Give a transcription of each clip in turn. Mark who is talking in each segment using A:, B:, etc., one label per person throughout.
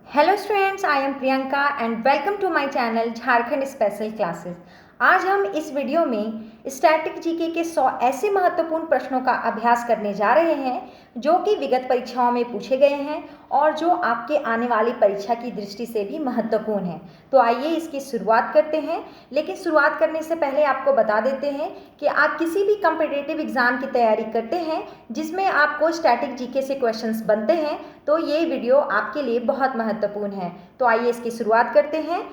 A: Hello students, I am Priyanka and welcome to my channel Jharkhand special classes. आज हम इस video में स्टैटिक जीके के 100 ऐसे महत्वपूर्ण प्रश्नों का अभ्यास करने जा रहे हैं जो कि विगत परीक्षाओं में पूछे गए हैं और जो आपके आने वाली परीक्षा की दृष्टि से भी महत्वपूर्ण है। तो आइए इसकी शुरुआत करते हैं। लेकिन शुरुआत करने से पहले आपको बता देते हैं कि आप किसी भी कॉम्पिटिटिव एग्जाम की तैयारी करते हैं जिसमें आपको स्टैटिक जीके से क्वेश्चंस बनते हैं तो ये वीडियो आपके लिए बहुत महत्वपूर्ण है। तो आइए इसकी शुरुआत करते हैं।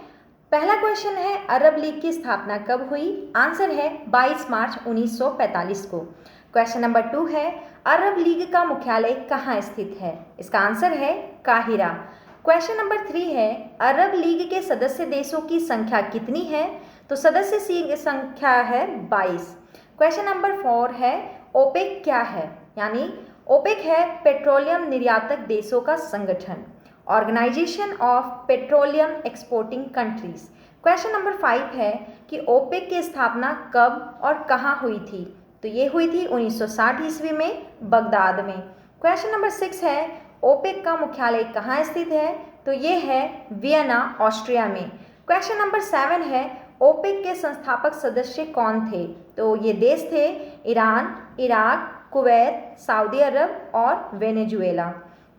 A: पहला क्वेश्चन है, अरब लीग की स्थापना कब हुई? आंसर है 22 मार्च 1945 को। क्वेश्चन नंबर 2 है, अरब लीग का मुख्यालय कहाँ स्थित है? इसका आंसर है काहिरा। क्वेश्चन नंबर 3 है, अरब लीग के सदस्य देशों की संख्या कितनी है? तो सदस्य संख्या है 22। क्वेश्चन नंबर 4 है, ओपेक क्या है? यानी ओपेक है पेट्रोलियम निर्यातक देशों का संगठन, Organization of Petroleum Exporting Countries. Question number 5 है कि ओपेक की स्थापना कब और कहाँ हुई थी? तो ये हुई थी 1960 ईस्वी में बगदाद में। क्वेश्चन नंबर 6 है, ओपेक का मुख्यालय कहाँ स्थित है? तो ये है वियना, ऑस्ट्रिया में। क्वेश्चन नंबर 7 है, ओपेक के संस्थापक सदस्य कौन थे? तो ये देश थे ईरान, इराक, कुवैत, सऊदी अरब और वेनेजुएला।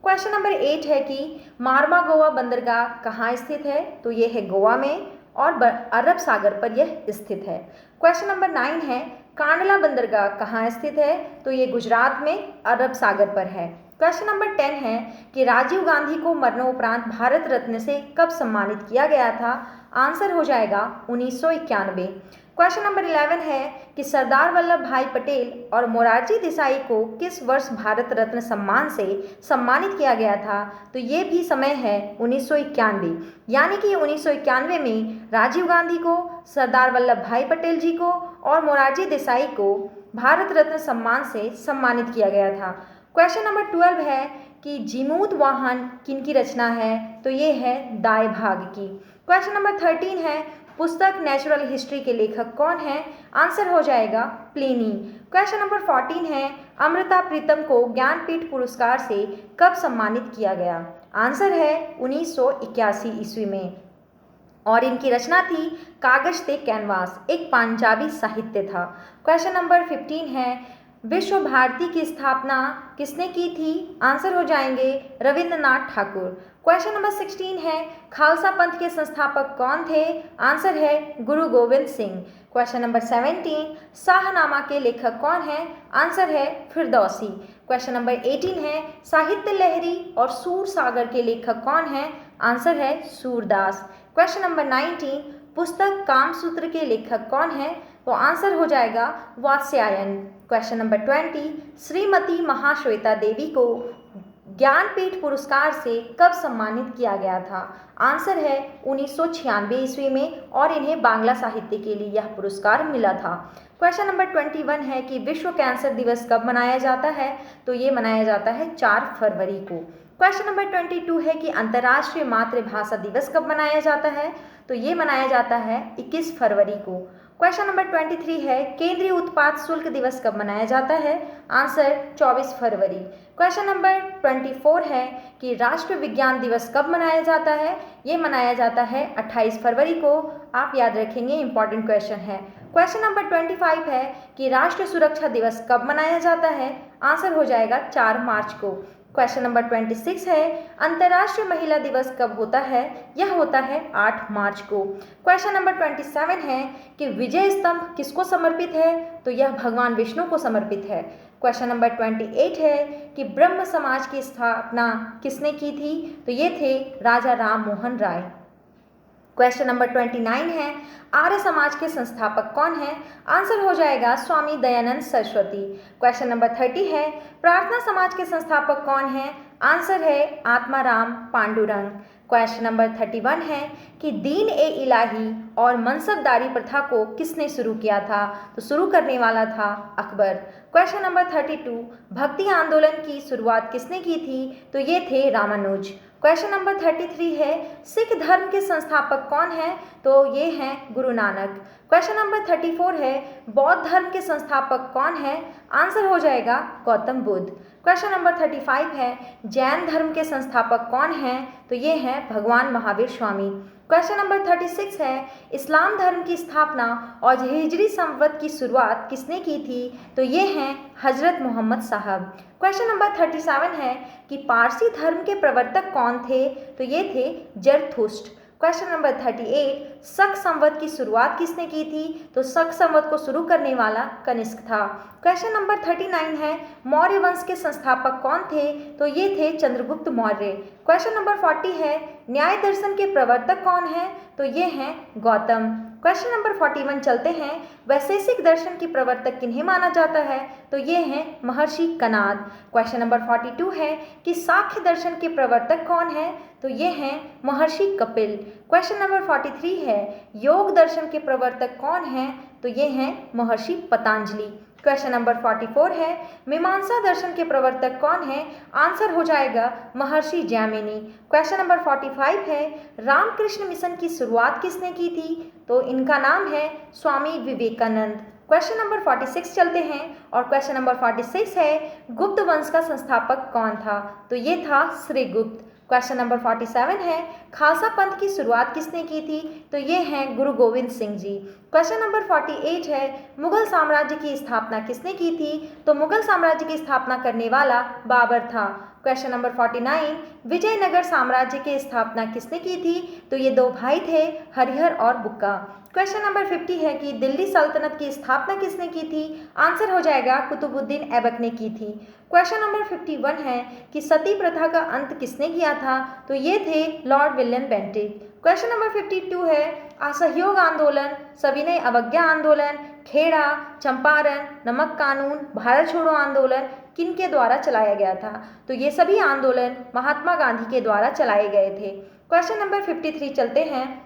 A: क्वेश्चन नंबर 8 है कि मारवा गोवा बंदरगाह कहाँ स्थित है? तो ये है गोवा में और अरब सागर पर यह स्थित है। क्वेश्चन नंबर 9 है, कांडला बंदरगाह कहाँ स्थित है? तो ये गुजरात में अरब सागर पर है। क्वेश्चन नंबर 10 है कि राजीव गांधी को मरणोपरांत भारत रत्न से कब सम्मानित किया गया था? आंसर हो जाएगा 1991। क्वेश्चन नंबर 11 है कि सरदार वल्लभ भाई पटेल और मोरारजी देसाई को किस वर्ष भारत रत्न सम्मान से सम्मानित किया गया था? तो ये भी समय है 1991। यानी कि 1991 में राजीव गांधी को, सरदार वल्लभ भाई पटेल जी को और मोरारजी देसाई को भारत रत्न सम्मान से सम्मानित किया गया था। क्वेश्चन नंबर 12 है कि जीमूत वाहन किनकी रचना है? तो ये है दाई भाग की। क्वेश्चन नंबर 13 है, पुस्तक नेचुरल हिस्ट्री के लेखक कौन है? आंसर हो जाएगा प्लिनी। क्वेश्चन नंबर 14 है, अमृता प्रीतम को ज्ञानपीठ पुरस्कार से कब सम्मानित किया गया? आंसर है 1981 ईस्वी में और इनकी रचना थी कागज ते कैनवास, एक पंजाबी साहित्य था। क्वेश्चन नंबर 15 है, विश्व भारती की स्थापना किसने की थी? आंसर हो जाएंगे रविंद्रनाथ ठाकुर। क्वेश्चन नंबर 16 है, खालसा पंथ के संस्थापक कौन थे? आंसर है गुरु गोविंद सिंह। क्वेश्चन नंबर 17, शाहनामा के लेखक कौन है? आंसर है फिरदौसी। क्वेश्चन नंबर 18 है, साहित्य लहरी और सूर सागर के लेखक कौन है? आंसर है सूरदास। क्वेश्चन नंबर 19, पुस्तक कामसूत्र के लेखक कौन है? तो आंसर हो जाएगा वात्स्यायन। क्वेश्चन नंबर 20, श्रीमती महाश्वेता देवी को ज्ञानपीठ पुरस्कार से कब सम्मानित किया गया था? आंसर है 1996 ईस्वी में और इन्हें बांग्ला साहित्य के लिए यह पुरस्कार मिला था। क्वेश्चन नंबर 21 है कि विश्व कैंसर दिवस कब मनाया जाता है? तो ये मनाया जाता है 4 फरवरी को। क्वेश्चन नंबर 22 है कि अंतर्राष्ट्रीय मातृभाषा दिवस कब मनाया जाता है? तो ये मनाया जाता है 21 फरवरी को। क्वेश्चन नंबर 23 है, केंद्रीय उत्पाद शुल्क दिवस कब मनाया जाता है? आंसर 24 फरवरी। क्वेश्चन नंबर 24 है कि राष्ट्रीय विज्ञान दिवस कब मनाया जाता है? ये मनाया जाता है 28 फरवरी को। आप याद रखेंगे, इंपॉर्टेंट क्वेश्चन है। क्वेश्चन नंबर 25 है कि राष्ट्रीय सुरक्षा दिवस कब मनाया जाता है? आंसर हो जाएगा 4 मार्च को। क्वेश्चन नंबर 26 है, अंतर्राष्ट्रीय महिला दिवस कब होता है? यह होता है 8 मार्च को। क्वेश्चन नंबर 27 है कि विजय स्तंभ किसको समर्पित है? तो यह भगवान विष्णु को समर्पित है। क्वेश्चन नंबर 28 है कि ब्रह्म समाज की स्थापना किसने की थी? तो ये थे राजा राम मोहन राय। क्वेश्चन नंबर 29 है, आर्य समाज के संस्थापक कौन है? आंसर हो जाएगा स्वामी दयानंद सरस्वती। क्वेश्चन नंबर 30 है, प्रार्थना समाज के संस्थापक कौन है? आंसर है आत्माराम पांडुरंग। क्वेश्चन नंबर 31 है कि दीन ए इलाही और मनसबदारी प्रथा को किसने शुरू किया था? तो शुरू करने वाला था अकबर। क्वेश्चन नंबर 32, भक्ति आंदोलन की शुरुआत किसने की थी? तो ये थे रामानुज। क्वेश्चन नंबर 33 है, सिख धर्म के संस्थापक कौन है? तो ये हैं गुरु नानक। क्वेश्चन नंबर 34 है, बौद्ध धर्म के संस्थापक कौन है? आंसर हो जाएगा गौतम बुद्ध। क्वेश्चन नंबर 35 है जैन धर्म के संस्थापक कौन हैं? तो ये हैं भगवान महावीर स्वामी। क्वेश्चन नंबर 36 है इस्लाम धर्म की स्थापना और हिजरी संवत की शुरुआत किसने की थी? तो ये हैं हजरत मोहम्मद साहब। क्वेश्चन नंबर 37 है कि पारसी धर्म के प्रवर्तक कौन थे? तो ये थे जरथुस्ट्र। क्वेश्चन नंबर 38 शक संवत की शुरुआत किसने की थी? तो शक संवत को शुरू करने वाला कनिष्क था। क्वेश्चन नंबर 39 है मौर्य वंश के संस्थापक कौन थे? तो ये थे चंद्रगुप्त मौर्य। क्वेश्चन नंबर 40 है न्याय दर्शन के प्रवर्तक कौन हैं? तो ये हैं गौतम। क्वेश्चन नंबर 41 चलते हैं वैशेषिक दर्शन की प्रवर्तक किन्हें माना जाता है? तो ये हैं महर्षि कणाद। क्वेश्चन नंबर 42 है कि सांख्य दर्शन के प्रवर्तक कौन है? तो ये हैं महर्षि कपिल। क्वेश्चन नंबर 43 है योग दर्शन के प्रवर्तक कौन हैं? तो ये हैं महर्षि पतंजलि। क्वेश्चन नंबर 44 है मीमांसा दर्शन के प्रवर्तक कौन है? आंसर हो जाएगा महर्षि जैमिनी। क्वेश्चन नंबर 45 है रामकृष्ण मिशन की शुरुआत किसने की थी? तो इनका नाम है स्वामी विवेकानंद। क्वेश्चन नंबर 46 चलते हैं और क्वेश्चन नंबर 46 है गुप्त वंश का संस्थापक कौन था? तो ये था श्रीगुप्त। क्वेश्चन नंबर 47 है खालसा पंथ की शुरुआत किसने की थी? तो ये हैं गुरु गोविंद सिंह जी। क्वेश्चन नंबर 48 है मुगल साम्राज्य की स्थापना किसने की थी? तो मुगल साम्राज्य की स्थापना करने वाला बाबर था। क्वेश्चन नंबर 49 विजयनगर साम्राज्य की स्थापना किसने की थी? तो ये दो भाई थे हरिहर और बुक्का। क्वेश्चन नंबर 50 है कि दिल्ली सल्तनत की स्थापना किसने की थी? आंसर हो जाएगा कुतुबुद्दीन ऐबक ने की थी। क्वेश्चन नंबर 51 है कि सती प्रथा का अंत किसने किया था? तो ये थे Lord William Bentinck. Question number 52 है असहयोग आंदोलन, सविनय अवज्ञा आंदोलन, खेड़ा, चंपारण, नमक कानून, भारत छोड़ो आंदोलन किन के द्वारा चलाया गया था? तो ये सभी आंदोलन महात्मा गांधी के द्वारा चलाए गए थे। क्वेश्चन नंबर 53 चलते हैं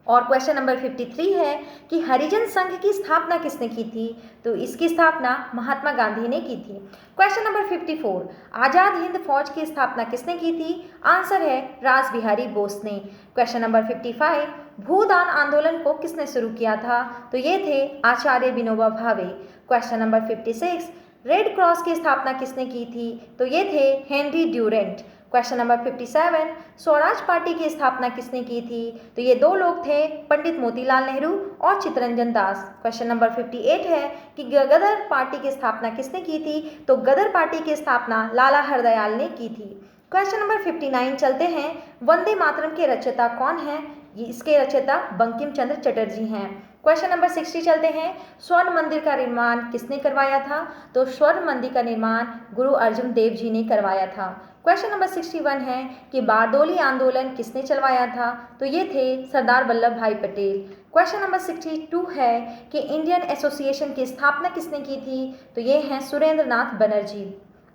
A: और क्वेश्चन नंबर 53 है कि हरिजन संघ की स्थापना किसने की थी? तो इसकी स्थापना महात्मा गांधी ने की थी। क्वेश्चन नंबर 54 आज़ाद हिंद फौज की स्थापना किसने की थी? आंसर है रास बिहारी बोस ने। क्वेश्चन नंबर 55 भूदान आंदोलन को किसने शुरू किया था? तो ये थे आचार्य Vinoba Bhave. Question number 56 red cross की स्थापना किसने की थी? तो ये थे Henry Durant. Question number 57 Swaraj party की स्थापना किसने की थी? तो ये दो लोग थे पंडित मोतीलाल नेहरू और चित्तरंजन दास। क्वेश्चन नंबर 58 है कि गदर पार्टी की स्थापना किसने की थी? तो गदर पार्टी की स्थापना लाला हरदयाल ने की थी। क्वेश्चन नंबर 59 चलते हैं वंदे मातरम के रचयिता कौन है? इसके रचयिता बंकिम चंद्र चटर्जी हैं। क्वेश्चन नंबर 60 चलते हैं स्वर्ण मंदिर का निर्माण किसने करवाया था? तो स्वर्ण मंदिर का निर्माण गुरु अर्जुन देव जी ने करवाया था। क्वेश्चन नंबर 61 है कि बारडोली आंदोलन किसने चलवाया था? तो ये थे सरदार वल्लभ भाई पटेल। क्वेश्चन नंबर 62 है कि इंडियन एसोसिएशन की स्थापना किसने की थी? तो ये हैं सुरेंद्र नाथ बनर्जी।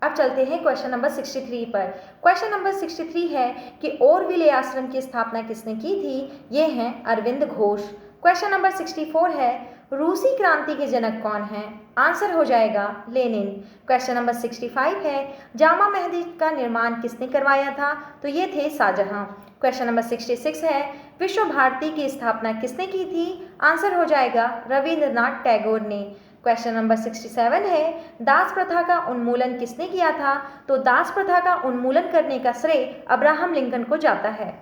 A: अब चलते हैं क्वेश्चन नंबर 63 पर। क्वेश्चन नंबर 63 है कि ओरविले आश्रम की स्थापना किसने की थी? ये हैं अरविंद घोष। क्वेश्चन नंबर 64 है रूसी क्रांति के जनक कौन हैं? आंसर हो जाएगा लेनिन। क्वेश्चन नंबर 65 है जामा मस्जिद का निर्माण किसने करवाया था? तो ये थे शाहजहां। क्वेश्चन नंबर 66 है विश्व भारती की स्थापना किसने की थी? आंसर हो जाएगा रविंद्रनाथ टैगोर ने। क्वेश्चन नंबर 67 है दास प्रथा का उन्मूलन किसने किया था? तो दास प्रथा का उन्मूलन करने का श्रेय अब्राहम लिंकन को जाता है।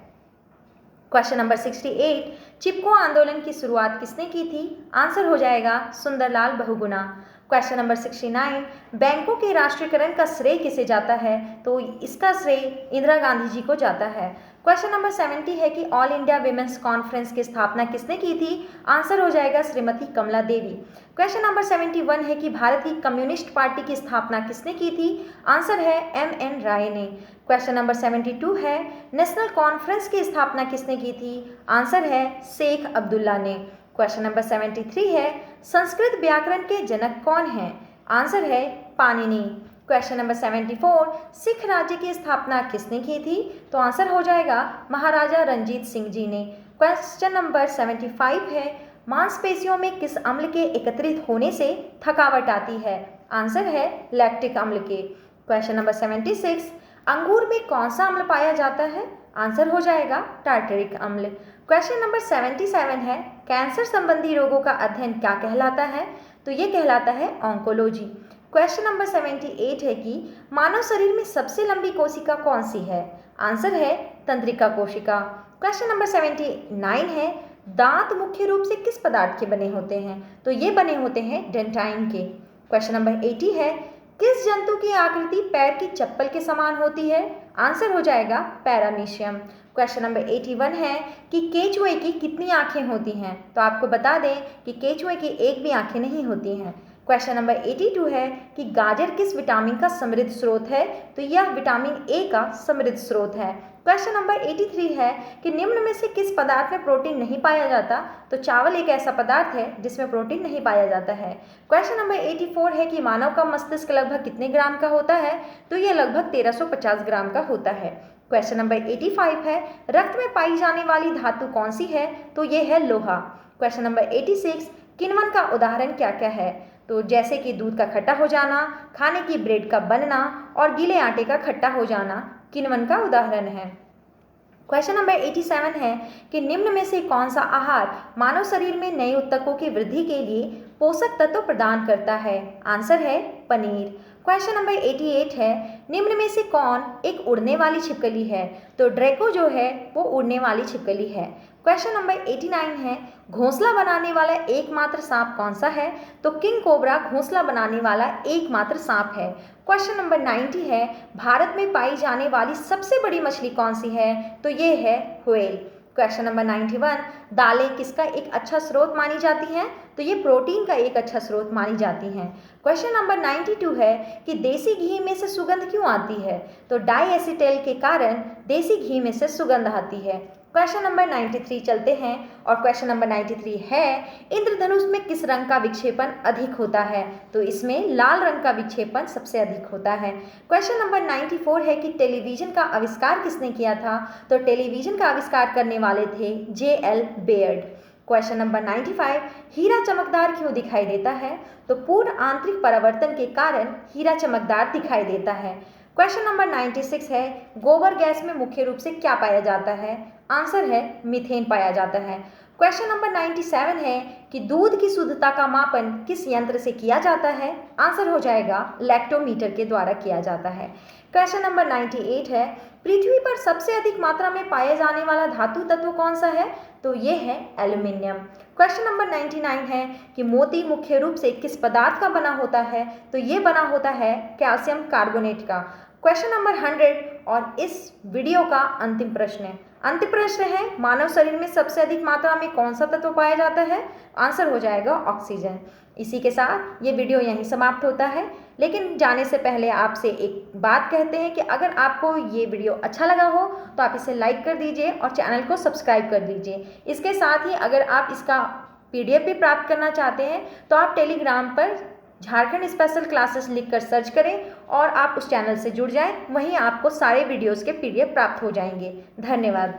A: क्वेश्चन नंबर 68 चिपको आंदोलन की शुरुआत किसने की थी? आंसर हो जाएगा सुंदरलाल बहुगुणा। क्वेश्चन नंबर 69 बैंकों के राष्ट्रीयकरण का श्रेय किसे जाता है? तो इसका श्रेय इंदिरा गांधी जी को जाता है। क्वेश्चन नंबर 70 है कि ऑल इंडिया विमेंस कॉन्फ्रेंस की स्थापना किसने की थी? आंसर हो जाएगा श्रीमती कमला देवी। क्वेश्चन नंबर 71 है कि भारत की कम्युनिस्ट पार्टी की स्थापना किसने की थी? आंसर है एम.एन. राय ने। क्वेश्चन नंबर 72 है नेशनल कॉन्फ्रेंस की स्थापना किसने की थी? आंसर है शेख अब्दुल्ला ने। क्वेश्चन नंबर 73 है संस्कृत व्याकरण के जनक कौन हैं? आंसर है पाणिनि। क्वेश्चन नंबर 74 सिख राज्य की स्थापना किसने की थी? तो आंसर हो जाएगा महाराजा रंजीत सिंह जी ने। क्वेश्चन नंबर 75 है मांसपेशियों में किस अम्ल के एकत्रित होने से थकावट आती है? आंसर है लैक्टिक अम्ल के। क्वेश्चन नंबर 76 अंगूर में कौन सा अम्ल पाया जाता है? आंसर हो जाएगा टार्टरिक अम्ल। क्वेश्चन नंबर 77 है कैंसर संबंधी रोगों का अध्ययन क्या कहलाता है? तो ये कहलाता है ऑन्कोलॉजी। क्वेश्चन नंबर 78 है कि मानव शरीर में सबसे लंबी कोशिका कौन सी है? आंसर है तंत्रिका कोशिका। क्वेश्चन नंबर 79 है, दांत मुख्य रूप से किस पदार्थ के बने होते हैं? तो ये बने होते हैं डेंटाइन के। क्वेश्चन नंबर 80 है, किस जंतु की आकृति पैर की चप्पल के समान होती है? आंसर हो जाएगा पैरामीशियम। क्वेश्चन नंबर 81 है कि केंचुए की कितनी आंखें होती हैं? तो आपको बता दें कि केंचुए की एक भी आंखें नहीं होती हैं। क्वेश्चन नंबर 82 है कि गाजर किस विटामिन का समृद्ध स्रोत है? तो यह विटामिन ए का समृद्ध स्रोत है। क्वेश्चन नंबर 83 है कि निम्न में से किस पदार्थ में प्रोटीन नहीं पाया जाता? तो चावल एक ऐसा पदार्थ है जिसमें प्रोटीन नहीं पाया जाता है। क्वेश्चन नंबर 84 है कि मानव का मस्तिष्क लगभग कितने ग्राम का होता है? तो यह लगभग 1350 ग्राम का होता है। क्वेश्चन नंबर 85 है, रक्त में पाई जाने वाली धातु कौन सी है? तो ये है लोहा। क्वेश्चन नंबर 86, किण्वन का उदाहरण क्या क्या है? तो जैसे कि दूध का खट्टा हो जाना, खाने की ब्रेड का बनना और गीले आटे का खट्टा हो जाना किण्वन का उदाहरण है। क्वेश्चन नंबर 87 है कि निम्न में से कौन सा आहार मानव शरीर में नए ऊतकों की वृद्धि के लिए पोषक तत्व प्रदान करता है? आंसर है पनीर। क्वेश्चन नंबर 88 है, निम्न में से कौन एक उड़ने वाली छिपकली है? तो ड्रैको जो है वो उड़ने वाली छिपकली है। क्वेश्चन नंबर 89 है, घोंसला बनाने वाला एकमात्र सांप कौन सा है? तो किंग कोबरा घोंसला बनाने वाला एकमात्र सांप है। क्वेश्चन नंबर 90 है, भारत में पाई जाने वाली सबसे बड़ी मछली कौन सी है? तो ये है व्हेल। क्वेश्चन नंबर 91, दालें किसका एक अच्छा स्रोत मानी जाती हैं? तो ये प्रोटीन का एक अच्छा स्रोत मानी जाती हैं। क्वेश्चन नंबर 92 है कि देसी घी में से सुगंध क्यों आती है? तो डाईएसिटेल के कारण देसी घी में से सुगंध आती है। क्वेश्चन नंबर 93 चलते हैं और क्वेश्चन नंबर 93 है, इंद्रधनुष में किस रंग का विक्षेपण अधिक होता है? तो इसमें लाल रंग का विक्षेपण सबसे अधिक होता है। क्वेश्चन नंबर 94 है कि टेलीविजन का आविष्कार किसने किया था? तो टेलीविजन का आविष्कार करने वाले थे J.L. बेयर्ड। क्वेश्चन नंबर 95, हीरा चमकदार क्यों दिखाई देता है? तो पूर्ण आंतरिक परावर्तन के कारण हीरा चमकदार दिखाई देता है। क्वेश्चन नंबर 96 है, गोबर गैस में मुख्य रूप से क्या पाया जाता है? आंसर है मीथेन पाया जाता है। क्वेश्चन नंबर 97 है कि दूध की शुद्धता का मापन किस यंत्र से किया जाता है? आंसर हो जाएगा लैक्टोमीटर के द्वारा किया जाता है। क्वेश्चन नंबर 98 है, पृथ्वी पर सबसे अधिक मात्रा में पाए जाने वाला धातु तत्व कौन सा है? तो ये है एल्यूमिनियम। क्वेश्चन नंबर 99 है कि मोती मुख्य रूप से किस पदार्थ का बना होता है? तो ये बना होता है कैल्शियम कार्बोनेट का। क्वेश्चन नंबर 100 और इस वीडियो का अंतिम प्रश्न है। अंतिम प्रश्न है, मानव शरीर में सबसे अधिक मात्रा में कौन सा तत्व पाया जाता है? आंसर हो जाएगा ऑक्सीजन। इसी के साथ ये वीडियो यहीं समाप्त होता है, लेकिन जाने से पहले आपसे एक बात कहते हैं कि अगर आपको ये वीडियो अच्छा लगा हो तो आप इसे लाइक कर दीजिए और चैनल को सब्सक्राइब कर दीजिए। इसके साथ ही अगर आप इसका PDF भी प्राप्त करना चाहते हैं तो आप टेलीग्राम पर झारखंड स्पेशल क्लासेस लिखकर सर्च करें और आप उस चैनल से जुड़ जाएं, वहीं आपको सारे वीडियोस के PDF प्राप्त हो जाएंगे। धन्यवाद।